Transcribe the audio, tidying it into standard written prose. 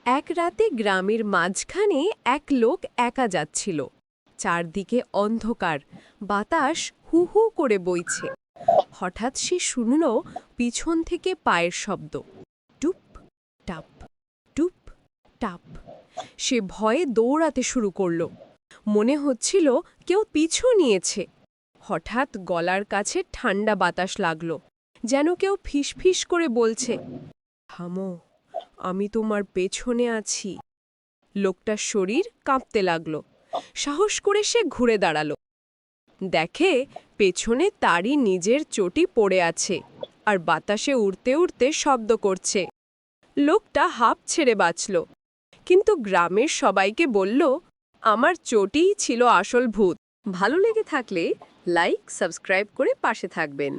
এক রাতে গ্রামের মাঝখানে এক লোক একা যাচ্ছিল। চারদিকে অন্ধকার, বাতাস হু হু করে বইছে। হঠাৎ সে শুনল পিছন থেকে পায়ের শব্দ, টুপ টাপ, টুপ টাপ। সে ভয়ে দৌড়াতে শুরু করল। মনে হচ্ছিল কেউ পিছু নিয়েছে। হঠাৎ গলার কাছে ঠান্ডা বাতাস লাগল, যেন কেউ ফিসফিস করে বলছে, থামো, আমি তোমার পেছনে আছি। লোকটার শরীর কাঁপতে লাগল। সাহস করে সে ঘুরে দাঁড়ালো। দেখে পেছনে তারই নিজের চটি পড়ে আছে, আর বাতাসে উড়তে উড়তে শব্দ করছে। লোকটা হাঁপ ছেড়ে বাঁচল, কিন্তু গ্রামের সবাইকে বলল, আমার চটিই ছিল আসল ভূত। ভালো লেগে থাকলে লাইক, সাবস্ক্রাইব করে পাশে থাকবেন।